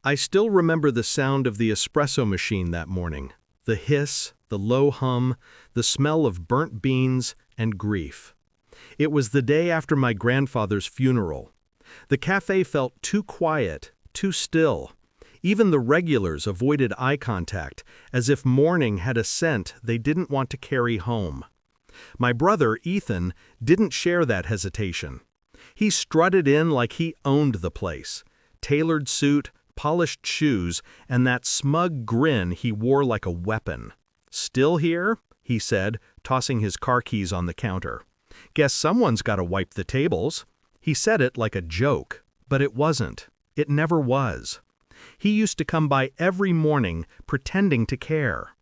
I still remember the sound of the espresso machine that morning, the hiss, the low hum, the smell of burnt beans, and grief. It was the day after my grandfather's funeral. The cafe felt too quiet, too still. Even the regulars avoided eye contact, as if mourning had a scent they didn't want to carry home. My brother, Ethan, didn't share that hesitation. He strutted in like he owned the place. Tailored suit, polished shoes, and that smug grin he wore like a weapon. "Still here?" he said, tossing his car keys on the counter. "Guess someone's got to wipe the tables." He said it like a joke, but it wasn't. It never was. He used to come by every morning, pretending to care.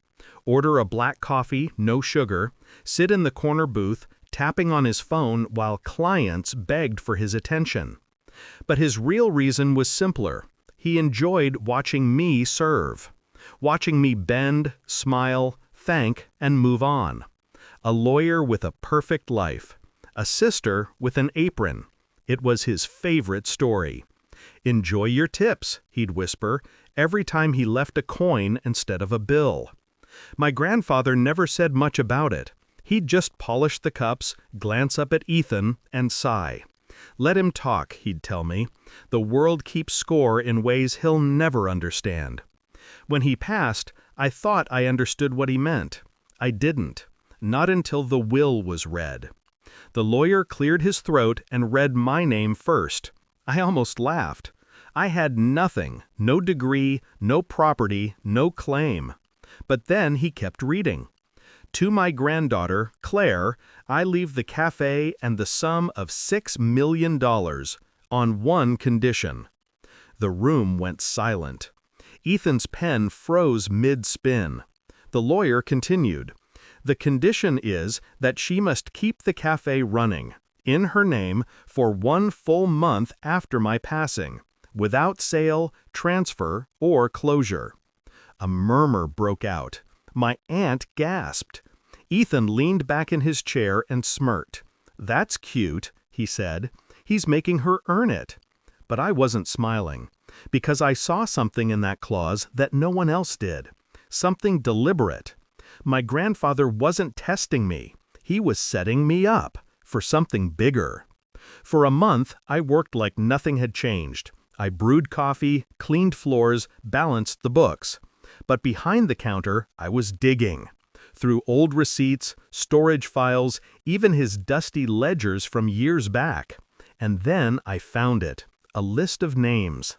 Order a black coffee, no sugar, sit in the corner booth, tapping on his phone while clients begged for his attention. But his real reason was simpler. He enjoyed watching me serve, watching me bend, smile, thank, and move on. A lawyer with a perfect life, a sister with an apron. It was his favorite story. "Enjoy your tips," he'd whisper, every time he left a coin instead of a bill. My grandfather never said much about it. He'd just polish the cups, glance up at Ethan, and sigh. "Let him talk," he'd tell me. "The world keeps score in ways he'll never understand." When he passed, I thought I understood what he meant. I didn't. Not until the will was read. The lawyer cleared his throat and read my name first. I almost laughed. I had nothing, no degree, no property, no claim. But then he kept reading. "To my granddaughter, Claire, I leave the cafe and the sum of $6 million on one condition." The room went silent. Ethan's pen froze mid-spin. The lawyer continued. "The condition is that she must keep the cafe running, in her name, for 1 full month after my passing, without sale, transfer, or closure." A murmur broke out. My aunt gasped. Ethan leaned back in his chair and smirked. "That's cute," he said. "He's making her earn it." But I wasn't smiling, because I saw something in that clause that no one else did. Something deliberate. My grandfather wasn't testing me. He was setting me up for something bigger. For a month, I worked like nothing had changed. I brewed coffee, cleaned floors, balanced the books. But behind the counter, I was digging. Through old receipts, storage files, even his dusty ledgers from years back. And then I found it. A list of names.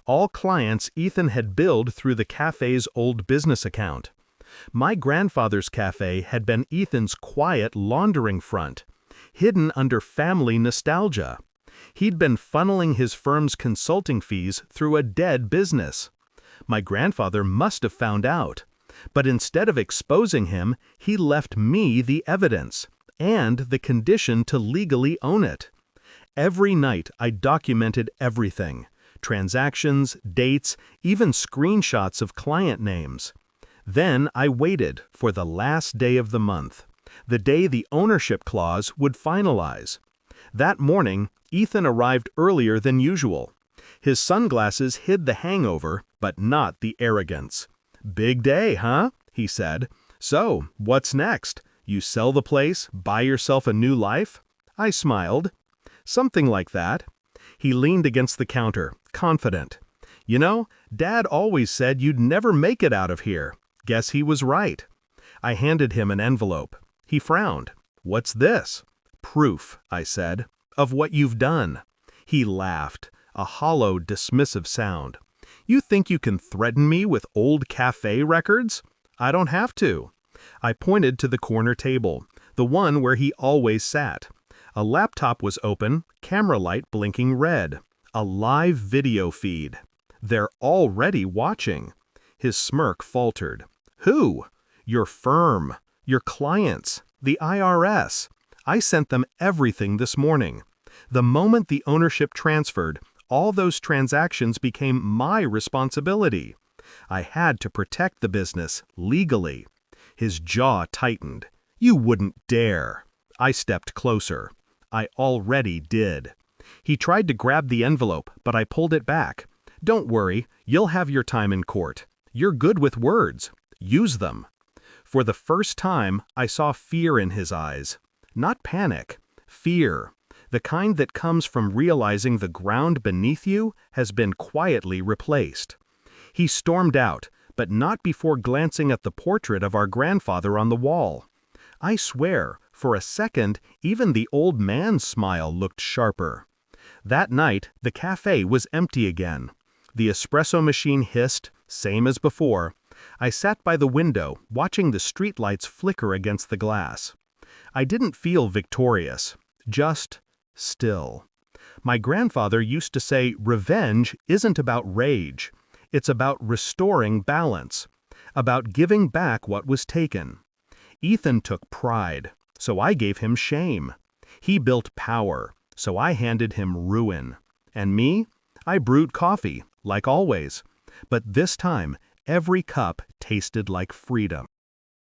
All clients Ethan had billed through the cafe's old business account. My grandfather's cafe had been Ethan's quiet laundering front, hidden under family nostalgia. He'd been funneling his firm's consulting fees through a dead business. My grandfather must have found out. But instead of exposing him, he left me the evidence and the condition to legally own it. Every night I documented everything. Transactions, dates, even screenshots of client names. Then I waited for the last day of the month, the day the ownership clause would finalize. That morning, Ethan arrived earlier than usual. His sunglasses hid the hangover, but not the arrogance. "Big day, huh?" he said. "So, what's next? You sell the place, buy yourself a new life?" I smiled. "Something like that." He leaned against the counter, confident. "You know, Dad always said you'd never make it out of here. Guess he was right." I handed him an envelope. He frowned. "What's this?" "Proof," I said, "of what you've done." He laughed, a hollow, dismissive sound. "You think you can threaten me with old cafe records? I don't have to." I pointed to the corner table, the one where he always sat. A laptop was open, camera light blinking red. A live video feed. "They're already watching." His smirk faltered. "Who?" "Your firm. Your clients. The IRS. I sent them everything this morning. The moment the ownership transferred, all those transactions became my responsibility. I had to protect the business, legally." His jaw tightened. "You wouldn't dare." I stepped closer. I already did. He tried to grab the envelope, but I pulled it back. Don't worry, you'll have your time in court. You're good with words. Use them. For the first time, I saw fear in his eyes. Not panic. Fear. The kind that comes from realizing the ground beneath you has been quietly replaced. He stormed out, but not before glancing at the portrait of our grandfather on the wall. I swear, for a second, even the old man's smile looked sharper. That night, the cafe was empty again. The espresso machine hissed, same as before. I sat by the window, watching the streetlights flicker against the glass. I didn't feel victorious, just still. My grandfather used to say revenge isn't about rage. It's about restoring balance, about giving back what was taken. Ethan took pride, so I gave him shame. He built power, so I handed him ruin. And me? I brewed coffee, like always. But this time, every cup tasted like freedom.